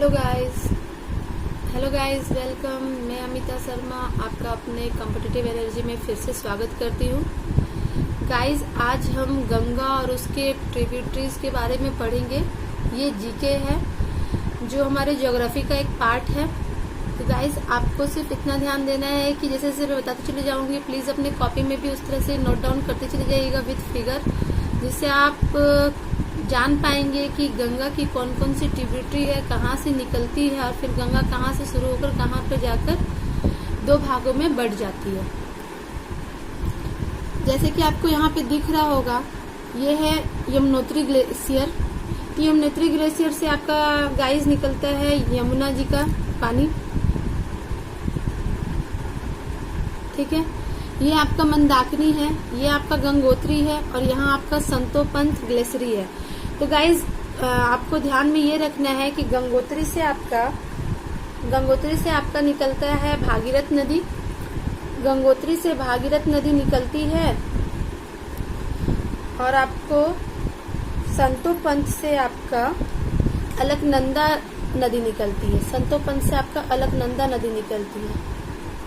Hello guys, welcome. मैं अमिता शर्मा आपका अपने कॉम्पिटिटिव एनर्जी में फिर से स्वागत करती हूँ। गाइस, आज हम गंगा और उसके ट्रिब्यूटरीज के बारे में पढ़ेंगे। ये जीके है जो हमारे ज्योग्राफी का एक पार्ट है। तो गाइस, आपको सिर्फ इतना ध्यान देना है कि जैसे जैसे मैं बताती चली जाऊंगी, प्लीज अपने कॉपी में भी उस तरह से नोट डाउन करते चले जाइएगा विथ फिगर, जिससे आप जान पाएंगे कि गंगा की कौन कौन सी ट्रिब्यूटरी है, कहाँ से निकलती है और फिर गंगा कहाँ से शुरू होकर कहाँ पर जाकर दो भागों में बढ़ जाती है। जैसे कि आपको यहाँ पे दिख रहा होगा, ये है यमुनोत्री ग्लेशियर। यमुनोत्री ग्लेशियर से आपका गाइस निकलता है यमुना जी का पानी, ठीक है। ये आपका मंदाकिनी है, ये आपका गंगोत्री है और यहाँ आपका संतोपंथ ग्लेशियरी है। तो गाइज, आपको ध्यान में ये रखना है कि गंगोत्री से आपका निकलता है भागीरथ नदी। गंगोत्री से भागीरथ नदी निकलती है और आपको संतोपंथ से आपका अलकनंदा नदी निकलती है। संतोपंथ से आपका अलकनंदा नदी निकलती है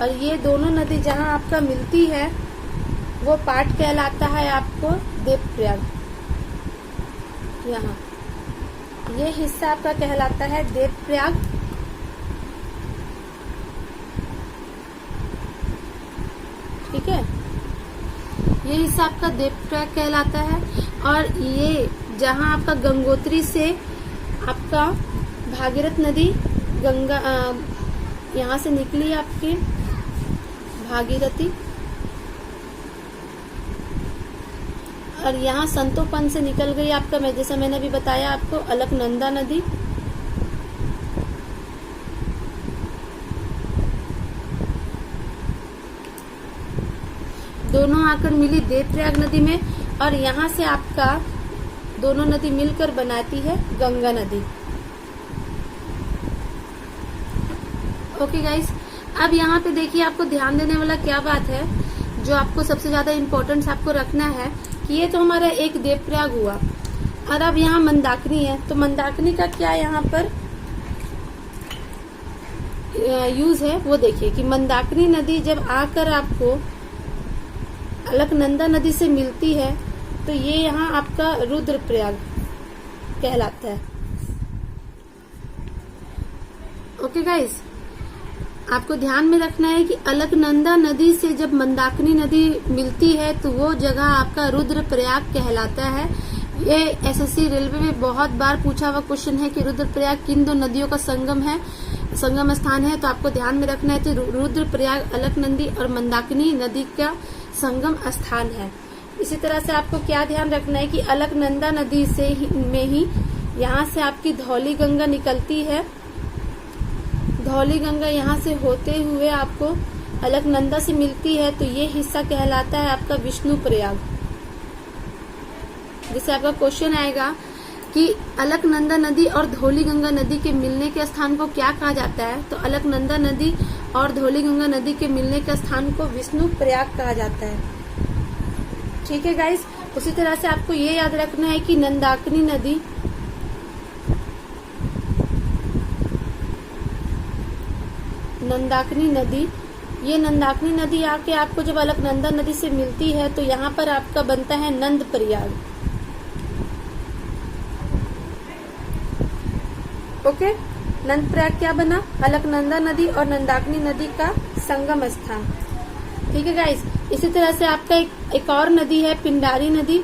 और ये दोनों नदी जहाँ आपका मिलती है वो पार्ट कहलाता है आपको देवप्रयाग। यहाँ ये हिस्सा आपका कहलाता है देवप्रयाग। ठीक है, ये हिस्सा आपका देवप्रयाग कहलाता है। और ये जहाँ आपका गंगोत्री से आपका भागीरथ नदी गंगा यहाँ से निकली आपकी भागीरथी और यहाँ संतोपंथ से निकल गई आपका, मैं जैसा मैंने अभी बताया आपको, अलकनंदा नदी। दोनों आकर मिली देवप्रयाग नदी में और यहाँ से आपका दोनों नदी मिलकर बनाती है गंगा नदी। ओके गाइस, अब यहाँ पे देखिए, आपको ध्यान देने वाला क्या बात है, जो आपको सबसे ज्यादा इम्पोर्टेंस आपको रखना है कि ये तो हमारा एक देवप्रयाग हुआ और अब यहाँ मंदाकिनी है। तो मंदाकिनी का क्या यहाँ पर यूज है वो देखिए कि मंदाकिनी नदी जब आकर आपको अलकनंदा नदी से मिलती है तो ये यहाँ आपका रुद्रप्रयाग कहलाता है। ओके गाइस, आपको ध्यान में रखना है कि अलकनंदा नदी से जब मंदाकिनी नदी मिलती है तो वो जगह आपका रुद्रप्रयाग कहलाता है। ये एसएससी रेलवे में बहुत बार पूछा हुआ क्वेश्चन है कि रुद्रप्रयाग किन दो नदियों का संगम स्थान है। तो आपको ध्यान में रखना है तो रुद्रप्रयाग अलकनंदी और मंदाकिनी नदी का संगम स्थान है। इसी तरह से आपको क्या ध्यान रखना है कि अलकनंदा नदी में ही यहाँ से आपकी धौली गंगा निकलती है। धौली गंगा यहाँ से होते हुए आपको अलकनंदा से मिलती है तो ये हिस्सा कहलाता है आपका विष्णु प्रयाग। जैसे आपका क्वेश्चन आएगा कि अलकनंदा नदी और धौली गंगा नदी के मिलने के स्थान को क्या कहा जाता है, तो अलकनंदा नदी और धौली गंगा नदी के मिलने के स्थान को विष्णु प्रयाग कहा जाता है। ठीक है गाइस, उसी तरह से आपको ये याद रखना है कि मंदाकिनी नदी आके आपको जब अलकनंदा नदी से मिलती है तो यहाँ पर आपका बनता है नंद प्रयाग। ओके, नंद प्रयाग क्या बना? अलकनंदा नदी और मंदाकिनी नदी का संगम स्थान। ठीक है गाइस, इसी तरह से आपका एक और नदी है पिंडारी नदी।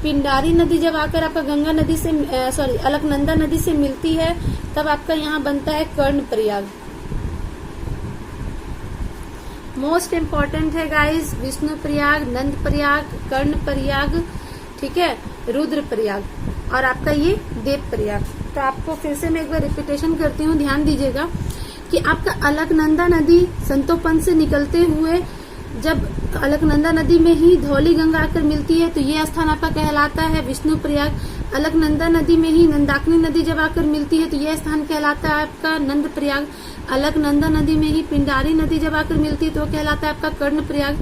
पिंडारी नदी जब आकर आपका गंगा नदी से अलकनंदा नदी से मिलती है तब आपका यहाँ बनता है कर्ण प्रयाग। मोस्ट इम्पोर्टेंट है गाइस, विष्णु प्रयाग, नंद प्रयाग, कर्ण प्रयाग, ठीक है, रुद्र प्रयाग और आपका ये देव प्रयाग। तो आपको फिर से मैं एक बार रिपीटेशन करती हूँ, ध्यान दीजिएगा कि आपका अलकनंदा नदी संतोपंथ से निकलते हुए जब अलकनंदा नदी में ही धौली गंगा आकर मिलती है तो ये स्थान आपका कहलाता है विष्णु प्रयाग। अलकनंदा नदी में ही मंदाकिनी नदी जब आकर मिलती है तो यह स्थान कहलाता है आपका नंद प्रयाग। अलकनंदा नदी में ही पिंडारी नदी जब आकर मिलती है तो कहलाता है आपका कर्ण प्रयाग।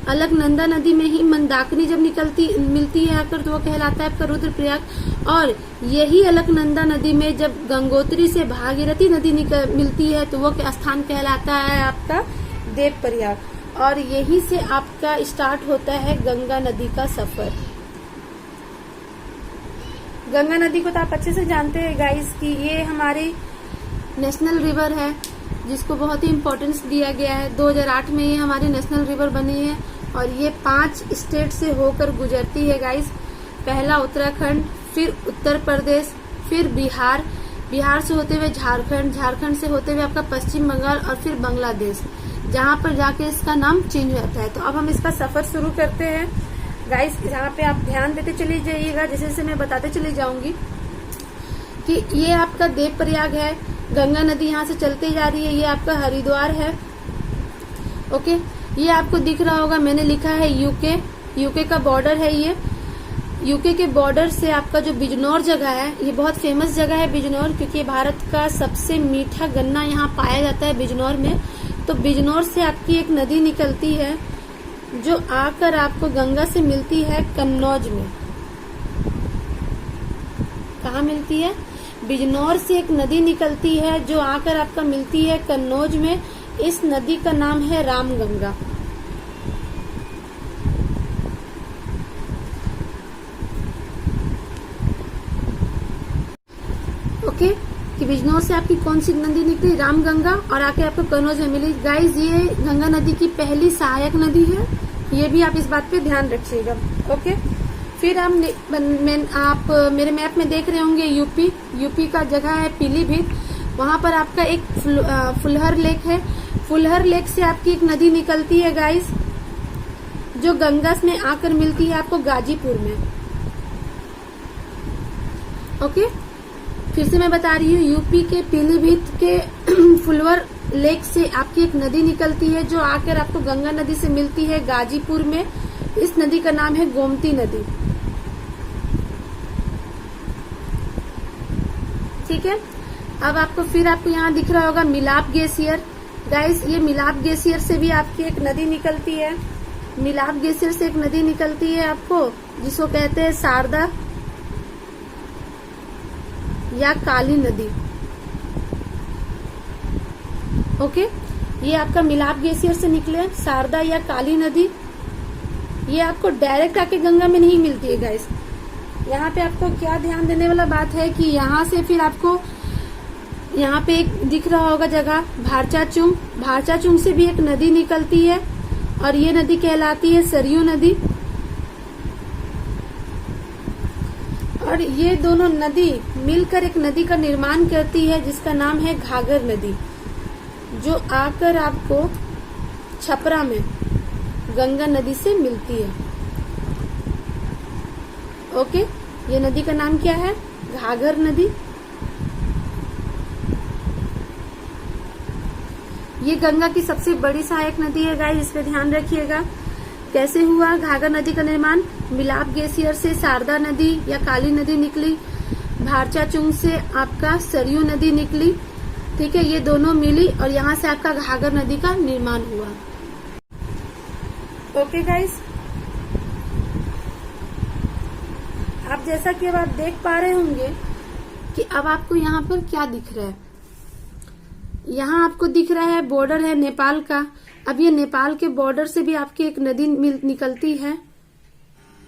अलकनंदा नदी में ही मंदाकिनी जब मिलती है आकर तो वो कहलाता है आपका रुद्रप्रयाग। और यही अलकनंदा नदी में जब गंगोत्री से भागीरथी नदी मिलती है तो वो स्थान कहलाता है आपका देवप्रयाग। और यही से आपका स्टार्ट होता है गंगा नदी का सफर। गंगा नदी को तो आप अच्छे से जानते हैं गाइस कि ये हमारी नेशनल रिवर है, जिसको बहुत ही इम्पोर्टेंस दिया गया है। 2008 में ये हमारी नेशनल रिवर बनी है और ये 5 स्टेट से होकर गुजरती है गाइस। पहला उत्तराखंड, फिर उत्तर प्रदेश, फिर बिहार, बिहार से होते हुए झारखंड, झारखंड से होते हुए आपका पश्चिम बंगाल और फिर बांग्लादेश, जहाँ पर जाके इसका नाम चेंज होता है। तो अब हम इसका सफर शुरू करते हैं गाइस। यहाँ पे आप ध्यान देते चले जाइएगा, जैसे जैसे मैं बताते चली जाऊंगी कि ये आपका देवप्रयाग है। गंगा नदी यहाँ से चलते जा रही है, ये आपका हरिद्वार है। ओके, ये आपको दिख रहा होगा, मैंने लिखा है यूके, यूके का बॉर्डर है ये। यूके के बॉर्डर से आपका जो बिजनौर जगह है, ये बहुत फेमस जगह है बिजनौर, क्योंकि भारत का सबसे मीठा गन्ना यहाँ पाया जाता है बिजनौर में। तो बिजनौर से आपकी एक नदी निकलती है जो आकर आपको गंगा से मिलती है कन्नौज में। कहाँ मिलती है? बिजनौर से एक नदी निकलती है जो आकर आपका मिलती है कन्नौज में। इस नदी का नाम है रामगंगा। ओके, कि बिजनौर से आपकी कौन सी नदी निकली? रामगंगा, और आके आपको कन्नौज में मिली। गाइज, ये गंगा नदी की पहली सहायक नदी है, ये भी आप इस बात पे ध्यान रखिएगा। ओके, फिर आप मेरे मैप में देख रहे होंगे यूपी, यूपी का जगह है पीलीभीत। वहां पर आपका एक फुलहर लेक है। फुलहर लेक से आपकी एक नदी निकलती है गाइस, जो गंगा में आकर मिलती है आपको गाजीपुर में। ओके, फिर से मैं बता रही हूँ, यूपी के पीलीभीत के फुलहर लेक से आपकी एक नदी निकलती है जो आकर आपको गंगा नदी से मिलती है गाजीपुर में। इस नदी का नाम है गोमती नदी। ठीक है, अब आपको यहाँ दिख रहा होगा मिलाप ग्लेशियर। गाइस, ये मिलाप ग्लेशियर से भी आपकी एक नदी निकलती है। मिलाप ग्लेशियर से एक नदी निकलती है आपको, जिसको कहते हैं शारदा या काली नदी। ओके, ये आपका मिलाप ग्लेशियर से निकले शारदा या काली नदी। ये आपको डायरेक्ट आके गंगा में नहीं मिलती है गाइस। यहाँ पे आपको क्या ध्यान देने वाला बात है कि यहाँ से फिर आपको यहाँ पे एक दिख रहा होगा जगह भारचाचुंग। भारचाचुंग से भी एक नदी निकलती है और ये नदी कहलाती है सरयू नदी। और ये दोनों नदी मिलकर एक नदी का निर्माण करती है जिसका नाम है घाघर नदी, जो आकर आपको छपरा में गंगा नदी से मिलती है। ओके, ये नदी का नाम क्या है? घाघर नदी। ये गंगा की सबसे बड़ी सहायक नदी है गाइस, इस पे ध्यान रखिएगा। कैसे हुआ घाघर नदी का निर्माण? मिलाप ग्लेशियर से शारदा नदी या काली नदी निकली, भारचाचुंग से आपका सरयू नदी निकली। ठीक है, ये दोनों मिली और यहाँ से आपका घाघर नदी का निर्माण हुआ। ओके गाइस, आप जैसा कि अब आप देख पा रहे होंगे कि अब आपको यहाँ पर क्या दिख रहा है। यहाँ आपको दिख रहा है बॉर्डर है नेपाल का। अब ये नेपाल के बॉर्डर से भी आपकी एक नदी निकलती है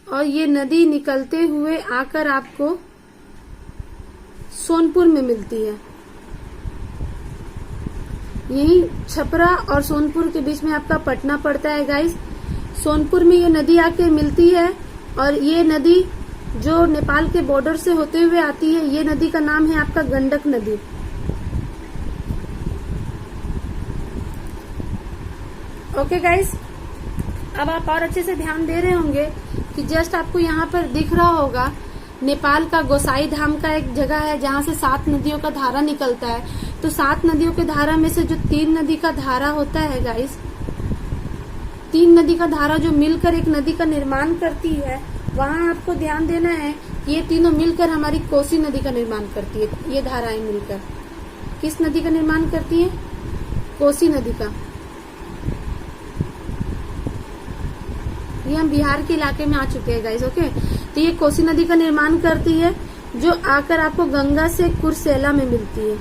और ये नदी निकलते हुए आकर आपको सोनपुर में मिलती है। यही छपरा और सोनपुर के बीच में आपका पटना पड़ता है गाइस। सोनपुर में ये नदी आके मिलती है और ये नदी जो नेपाल के बॉर्डर से होते हुए आती है, ये नदी का नाम है आपका गंडक नदी। ओके गाइस, अब आप और अच्छे से ध्यान दे रहे होंगे कि जस्ट आपको यहाँ पर दिख रहा होगा नेपाल का गोसाई धाम का एक जगह है जहाँ से 7 नदियों का धारा निकलता है। तो 7 नदियों के धारा में से जो 3 नदी का धारा होता है गाइस, 3 नदी का धारा जो मिलकर एक नदी का निर्माण करती है, वहाँ आपको ध्यान देना है कि ये तीनों मिलकर हमारी कोसी नदी का निर्माण करती है। ये धाराएं मिलकर किस नदी का निर्माण करती है? कोसी नदी का। ये हम बिहार के इलाके में आ चुके हैं गाइस। ओके, तो ये कोसी नदी का निर्माण करती है, जो आकर आपको गंगा से कुर्सेला में मिलती है।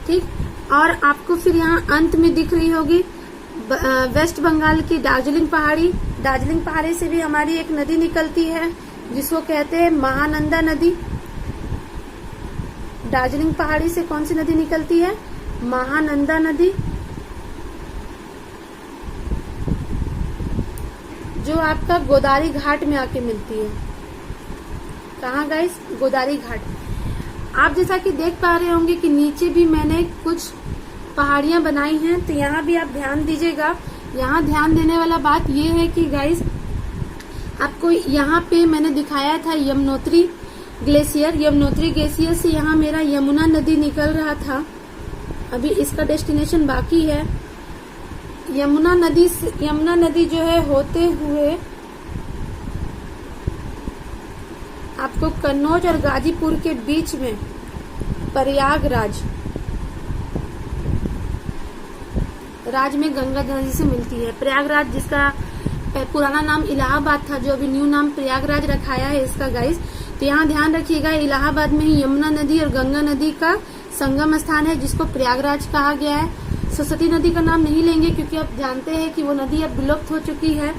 ठीक, और आपको फिर यहाँ अंत में दिख रही होगी वेस्ट बंगाल की दार्जिलिंग पहाड़ी। दार्जिलिंग पहाड़ी से भी हमारी एक नदी निकलती है जिसको कहते हैं महानंदा नदी। दार्जिलिंग पहाड़ी से कौन सी नदी निकलती है? महानंदा नदी, जो आपका गोदावरी घाट में आके मिलती है। कहाँ गाइस? गोदावरी घाट। आप जैसा कि देख पा रहे होंगे कि नीचे भी मैंने कुछ पहाड़ियां बनाई हैं, तो यहाँ भी आप ध्यान दीजिएगा। यहाँ ध्यान देने वाला बात ये है कि गाइस आपको यहाँ पे मैंने दिखाया था यमुनोत्री ग्लेशियर। यमुनोत्री ग्लेशियर से यहाँ मेरा यमुना नदी निकल रहा था, अभी इसका डेस्टिनेशन बाकी है। यमुना नदी जो है होते हुए आपको कन्नौज और गाजीपुर के बीच में प्रयागराज में गंगा नदी से मिलती है। प्रयागराज जिसका पुराना नाम इलाहाबाद था, जो अभी न्यू नाम प्रयागराज रखाया है इसका गाइस। तो यहाँ ध्यान रखिएगा, इलाहाबाद में ही यमुना नदी और गंगा नदी का संगम स्थान है जिसको प्रयागराज कहा गया है। सरस्वती नदी का नाम नहीं लेंगे क्योंकि आप जानते हैं कि वो नदी अब विलुप्त हो चुकी है।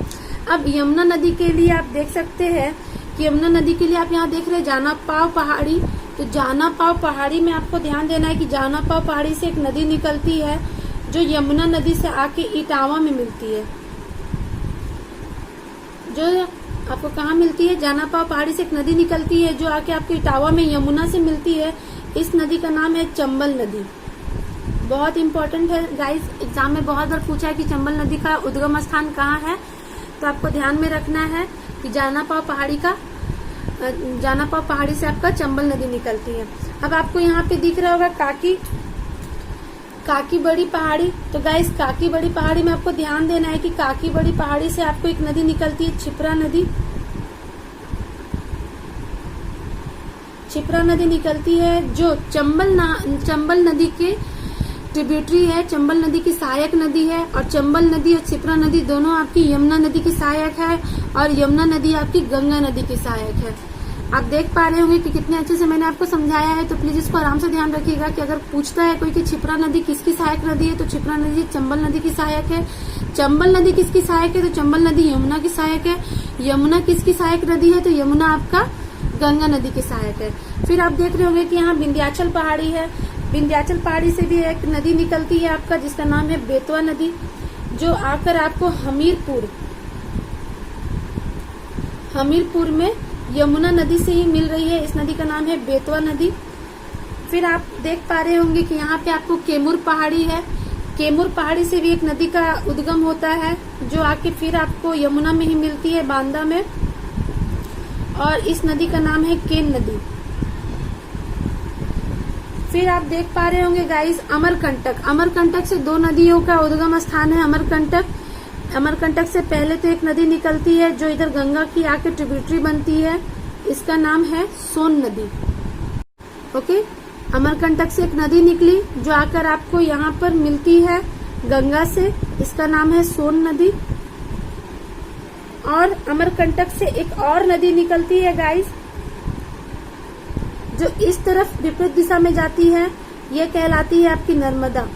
अब यमुना नदी के लिए आप देख सकते हैं कि यमुना नदी के लिए आप यहाँ देख रहे हैं जाना पाव पहाड़ी। तो जाना पाव पहाड़ी में आपको ध्यान देना है कि जाना पाव पहाड़ी से एक नदी निकलती है जो यमुना नदी से आके इटावा में मिलती है। जो आपको कहाँ मिलती है? जाना पाव पहाड़ी से एक नदी निकलती है जो आके आपको इटावा में यमुना से मिलती है। इस नदी का नाम है चंबल नदी। बहुत इंपॉर्टेंट है गाइस, एग्जाम में बहुत बार पूछा है कि चंबल नदी का उद्गम स्थान कहाँ है, तो आपको ध्यान में रखना है कि जाना पाव पहाड़ी से आपका चंबल नदी निकलती है। अब आपको यहाँ पे दिख रहा होगा काकी बड़ी पहाड़ी। तो गाइस काकी बड़ी पहाड़ी में आपको ध्यान देना है कि काकी बड़ी पहाड़ी से आपको एक नदी निकलती है, छिपरा नदी। छिपरा नदी निकलती है जो चंबल नदी के ट्रिब्यूटरी है, चंबल नदी की सहायक नदी है। और चंबल नदी और छिपरा नदी दोनों आपकी यमुना नदी की सहायक है और यमुना नदी आपकी गंगा नदी की सहायक है। आप देख पा रहे होंगे कि कितने अच्छे से मैंने आपको समझाया है। तो प्लीज इसको आराम से ध्यान रखिएगा कि अगर पूछता है कोई कि छिपरा नदी किसकी सहायक नदी है, तो छिपरा नदी चंबल नदी की सहायक है। चंबल नदी किसकी सहायक है? तो चंबल नदी यमुना की सहायक है। यमुना किसकी सहायक नदी है? तो यमुना आपका गंगा नदी की सहायक है। फिर आप देख रहे होंगे कि यहाँ विंध्याचल पहाड़ी है। विंध्याचल पहाड़ी से भी एक नदी निकलती है आपका जिसका नाम है बेतवा नदी, जो आकर आपको हमीरपुर में यमुना नदी से ही मिल रही है। इस नदी का नाम है बेतवा नदी। फिर आप देख पा रहे होंगे कि यहाँ पे आपको केमुर पहाड़ी है। केमुर पहाड़ी से भी एक नदी का उद्गम होता है जो आके फिर आपको यमुना में ही मिलती है, बांदा में, और इस नदी का नाम है केन नदी। फिर आप देख पा रहे होंगे गाइस अमरकंटक से दो नदियों का उद्गम स्थान है। अमरकंटक से पहले तो एक नदी निकलती है जो इधर गंगा की आके ट्रिब्यूटरी बनती है, इसका नाम है सोन नदी। ओके, अमरकंटक से एक नदी निकली जो आकर आपको यहाँ पर मिलती है गंगा से, इसका नाम है सोन नदी। और अमरकंटक से एक और नदी निकलती है गाइस जो इस तरफ विपरीत दिशा में जाती है, ये कहलाती है आपकी नर्मदा।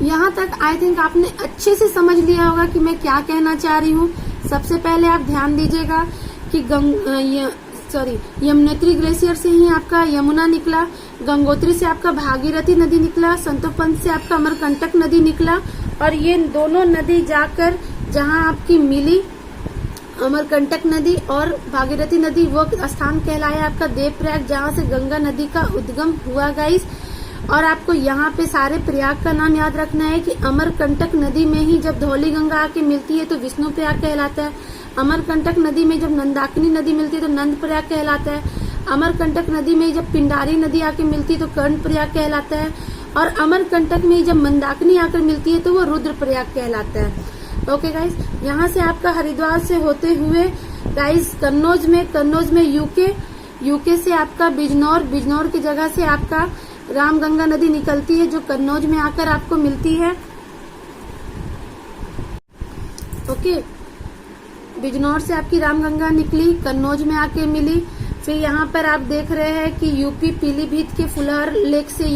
यहाँ तक आई थिंक आपने अच्छे से समझ लिया होगा कि मैं क्या कहना चाह रही हूँ। सबसे पहले आप ध्यान दीजिएगा कि यमुनोत्री ग्लेशियर से ही आपका यमुना निकला, गंगोत्री से आपका भागीरथी नदी निकला, संतोपंत से आपका अमरकंटक नदी निकला, और ये दोनों नदी जाकर जहाँ आपकी मिली अमरकंटक नदी और भागीरथी नदी, वो स्थान कहलाया आपका देवप्रयाग, जहाँ से गंगा नदी का उद्गम हुआ गाइस। और आपको यहाँ पे सारे प्रयाग का नाम याद रखना है कि अमरकंटक नदी में ही जब धौली गंगा आके मिलती है तो विष्णु प्रयाग कहलाता है। अमरकंटक नदी में जब नंदाकिनी नदी मिलती है तो नंद प्रयाग कहलाता है। अमरकंटक नदी में जब पिंडारी नदी आके मिलती है तो कर्ण प्रयाग कहलाता है। और अमरकंटक में जब मंदाकिनी आकर मिलती है तो वो रुद्र प्रयाग कहलाता है। ओके गाइस, यहाँ से आपका हरिद्वार से होते हुए गाइस कन्नौज में यूके से आपका बिजनौर की जगह से आपका रामगंगा नदी निकलती है जो कन्नौज में आकर आपको मिलती है। ओके, बिजनौर से आपकी रामगंगा निकली, कन्नौज में आके मिली। फिर यहाँ पर आप देख रहे हैं कि यूपी पीलीभीत के फुलहर लेक से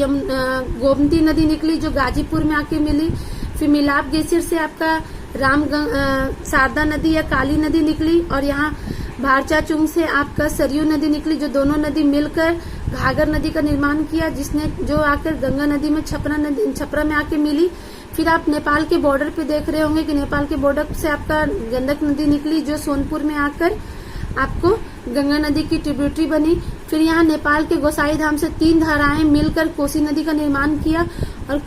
गोमती नदी निकली जो गाजीपुर में आके मिली। फिर मिलाप ग्लेशियर से आपका शारदा नदी या काली नदी निकली, और यहाँ भारचाचुंग से आपका सरयू नदी निकली, जो दोनों नदी मिलकर घाघर नदी का निर्माण किया, जो आकर गंगा नदी में छपरा में आके मिली। फिर आप नेपाल के बॉर्डर पे देख रहे होंगे कि नेपाल के बॉर्डर से आपका गंडक नदी निकली, जो सोनपुर में आकर आपको गंगा नदी की ट्रिब्यूटरी बनी। फिर यहाँ नेपाल के गोसाई धाम से 3 धाराएं मिलकर कोसी नदी का निर्माण किया, और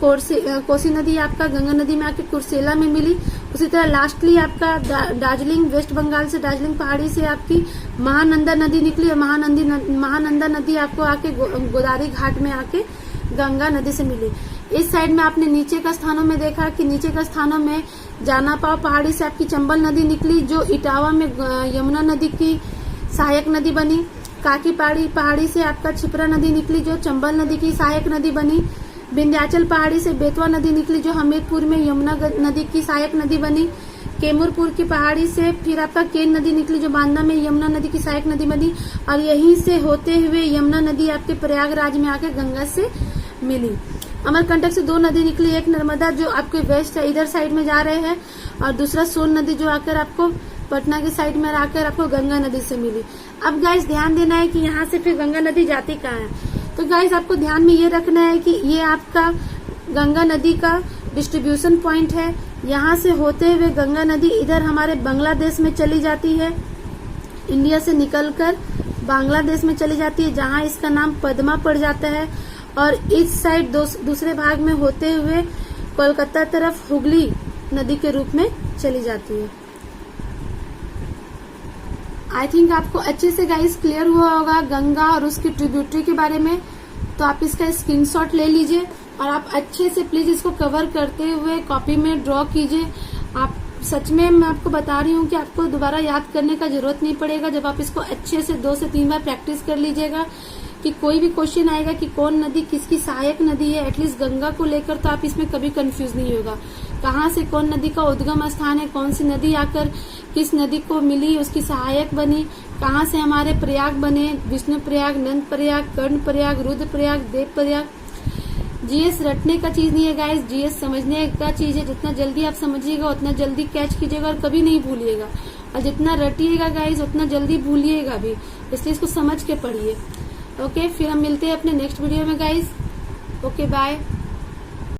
कोसी नदी आपका गंगा नदी में आके कुर्सेला में मिली। उसी तरह लास्टली आपका दार्जिलिंग, वेस्ट बंगाल से दार्जिलिंग पहाड़ी से आपकी महानंदा नदी निकली, और महानंदा नदी आपको आके गोदावरी घाट में आके गंगा नदी से मिली। इस साइड में आपने नीचे का स्थानों में देखा कि नीचे का स्थानों में जानापाव पहाड़ी से आपकी चंबल नदी निकली, जो इटावा में यमुना नदी की सहायक नदी बनी। काकी पहाड़ी से आपका छिपरा नदी निकली, जो चंबल नदी की सहायक नदी बनी। विंध्याचल पहाड़ी से बेतवा नदी निकली, जो हमीरपुर में यमुना नदी की सहायक नदी बनी। केमुरपुर की पहाड़ी से फिर आपका केन नदी निकली, जो बांदा में यमुना नदी की सहायक नदी बनी, और यहीं से होते हुए यमुना नदी आपके प्रयागराज में आकर गंगा से मिली। अमरकंटक से 2 नदी निकली, एक नर्मदा जो आपके वेस्ट इधर साइड में जा रहे हैं, और दूसरा सोन नदी जो आकर आपको पटना के साइड में आकर आपको गंगा नदी से मिली। अब गाइस ध्यान देना है कि यहाँ से फिर गंगा नदी जाती कहाँ है। तो गाइस आपको ध्यान में ये रखना है कि ये आपका गंगा नदी का डिस्ट्रीब्यूशन पॉइंट है। यहाँ से होते हुए गंगा नदी इधर हमारे बांग्लादेश में चली जाती है, इंडिया से निकलकर बांग्लादेश में चली जाती है, जहाँ इसका नाम पद्मा पड़ जाता है। और इस साइड दूसरे भाग में होते हुए कोलकाता तरफ हुगली नदी के रूप में चली जाती है। आई थिंक आपको अच्छे से गाइस क्लियर हुआ होगा गंगा और उसकी ट्रिब्यूटरी के बारे में। तो आप इसका स्क्रीनशॉट ले लीजिए, और आप अच्छे से प्लीज इसको कवर करते हुए कॉपी में ड्रॉ कीजिए। आप सच में मैं आपको बता रही हूँ कि आपको दोबारा याद करने का जरूरत नहीं पड़ेगा, जब आप इसको अच्छे से 2 से 3 बार प्रैक्टिस कर लीजिएगा कि कोई भी क्वेश्चन आएगा कि कौन नदी किसकी सहायक नदी है, एटलीस्ट गंगा को लेकर तो आप इसमें कभी कंफ्यूज नहीं होगा। कहाँ से कौन नदी का उद्गम स्थान है, कौन सी नदी आकर किस नदी को मिली, उसकी सहायक बनी, कहाँ से हमारे प्रयाग बने, विष्णु प्रयाग, नंद प्रयाग, कर्ण प्रयाग, रुद्र प्रयाग, देव प्रयाग। जीएस रटने का चीज नहीं है गाइस, जीएस समझने का चीज है। जितना जल्दी आप समझिएगा उतना जल्दी कैच कीजिएगा और कभी नहीं भूलिएगा, और जितना रटिएगा गाइस उतना जल्दी भूलिएगा भी, इसलिए इसको समझ के पढ़िए। ओके, फिर हम मिलते हैं अपने नेक्स्ट वीडियो में गाइस। Okay, bye.